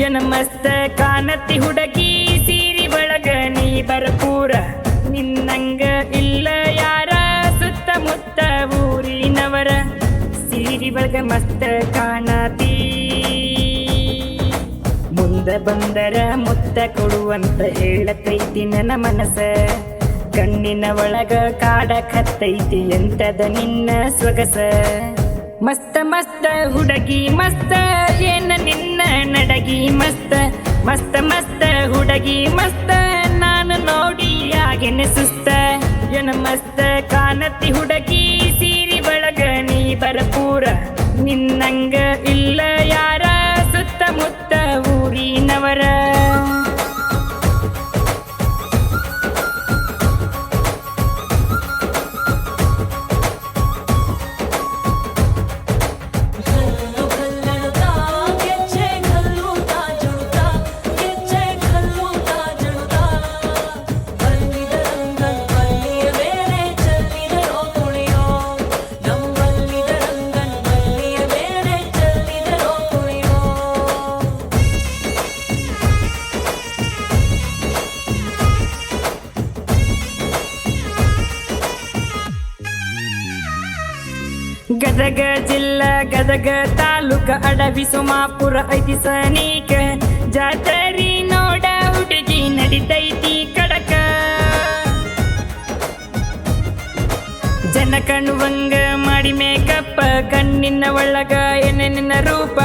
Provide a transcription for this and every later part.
ಏನ ಮಸ್ತ ಕಾಣತಿ ಹುಡುಗಿ ಸೀರಿ ಒಳಗ ನೀ ಬರಪೂರ ನಿನ್ನಂಗ ಇಲ್ಲ ಯಾರ ಸುತ್ತಮುತ್ತ ಊರಿನವರ ಸೀರಿ ಒಳಗ ಮಸ್ತ ಕಾಣತಿ ಮುಂದ ಬಂದರ ಮುತ್ತ ಕೊಡುವಂತ ಹೇಳತೈತಿ ನನ್ನ ಮನಸ ಕಣ್ಣಿನ ಒಳಗ ಕಾಡಕತ್ತೈತಿ ಎಂತದ ನಿನ್ನ ಸೊಗಸ ಮಸ್ತ ಮಸ್ತ ಹುಡುಗಿ ಮಸ್ತ ಏನ ನಿನ್ನ ನಡಗಿ ಮಸ್ತ ಮಸ್ತ ಮಸ್ತ ಹುಡುಗಿ ಮಸ್ತ ನಾನು ನೋಡಿ ಆಗೇನೆ ಸುಸ್ತ ಏನ ಮಸ್ತ ಕಾಣತಿ ಹುಡುಗಿ ಸೀರಿ ಒಳಗ ನೀ ಬರಪೂರ ನಿನ್ನಂಗ ಇಲ್ಲ ಯಾರ ಸುತ್ತಮುತ್ತ ಊರಿನವರ ಗದಗ ಜಿಲ್ಲಾ ಗದಗ ತಾಲೂಕ ಅಡವಿ ಸೋಮಾಪುರ ಐತಿ ಸನೀಕ ಜಾತರಿ ನೋಡ ಹುಡುಗಿ ನಡಿತೈತಿ ಕಡಕ ಜನ ಕಣ್ಣುವಂಗ ಮಾಡಿ ಮೇಕಪ್ಪ ಕಣ್ಣಿನ ಒಳಗ ಏನೇನಿನ ರೂಪ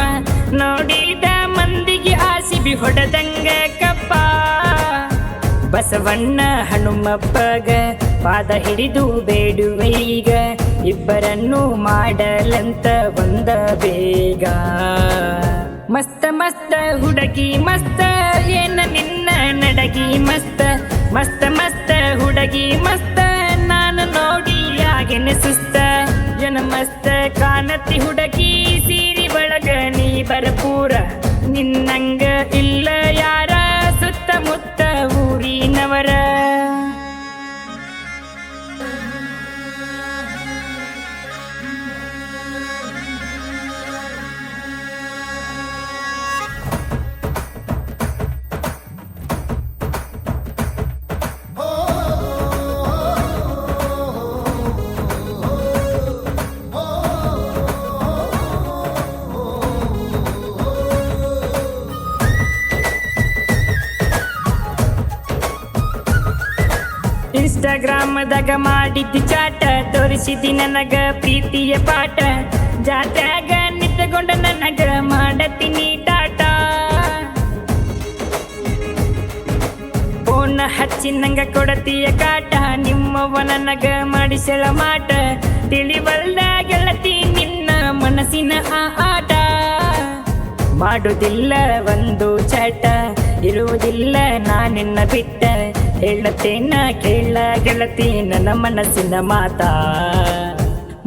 ನೋಡಿದ ಮಂದಿಗೆ ಆಸಿಬಿ ಹೊಡೆದಂಗ ಕಪ್ಪ ಬಸವಣ್ಣ ಹನುಮಪ್ಪಗ ಪಾದ ಹಿಡಿದು ಬೇಡುವೀಗ ಇಬ್ಬರನ್ನು ಮಾಡಲಂತ ಬಂದ ಬೇಗ ಮಸ್ತ ಮಸ್ತ ಹುಡುಗಿ ಮಸ್ತ ಏನ ನಿನ್ನ ನಡಗಿ ಮಸ್ತ ಮಸ್ತ ಮಸ್ತ ಹುಡುಗಿ ಮಸ್ತ ನಾನು ನೋಡಿ ಆಗೇನೆ ಸುಸ್ತ ಏನ ಮಸ್ತ ಕಾಣತಿ ಹುಡುಗಿ ಸೀರಿ ಒಳಗ ನೀ ಬರಪೂರ ನಿನ್ನಂಗ ಇಲ್ಲ ಯಾರ ಸುತ್ತಮುತ್ತ ಊರಿನವರ ಇನ್ಸ್ಟಾಗ್ರಾಮದಾಗ ಮಾಡಿದ್ದಿ ಚಾಟ ತೋರಿಸಿದಿ ನನಗ ಪ್ರೀತಿಯ ಪಾಠ ಜಾತ್ಯಾಗ ನಿಂತುಕೊಂಡ ನನಗ ಮಾಡತೀನಿ ಟಾಟ ಫೋನ್ ಹಚ್ಚಿ ನಂಗ ಕೊಡತಿಯ ಕಾಟ ನಿಮ್ಮವ್ವ ನನಗ ಮಾಡಿಸಳ ಮಾಟ ತಿಳಿವಲ್ದ ಗೆಳತಿ ನಿನ್ನ ಮನಸ್ಸಿನ ಆಟ ಮಾಡುವುದಿಲ್ಲ ಒಂದು ಚಟ ಇರುವುದಿಲ್ಲ ನಾನಿನ್ನ ಬಿಟ್ಟ ಹೇಳತೇನ ಕೇಳ ಗೆಳತಿ ನನ್ನ ಮನಸ್ಸಿನ ಮಾತಾ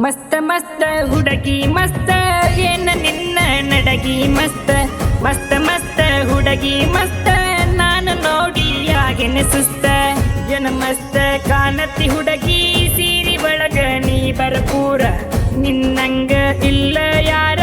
ಮಸ್ತ ಮಸ್ತ ಹುಡುಗಿ ಮಸ್ತ ಏನ ನಿನ್ನ ನಡಗಿ ಮಸ್ತ ಮಸ್ತ ಮಸ್ತ ಹುಡುಗಿ ಮಸ್ತ ನಾನು ನೋಡಿ ಆಗೇನೆ ಸುಸ್ತ ಏನ ಮಸ್ತ ಕಾಣತಿ ಹುಡುಗಿ ಸೀರಿ ಒಳಗ ನೀ ಬರಪೂರ ನಿನ್ನಂಗ ಇಲ್ಲ ಯಾರ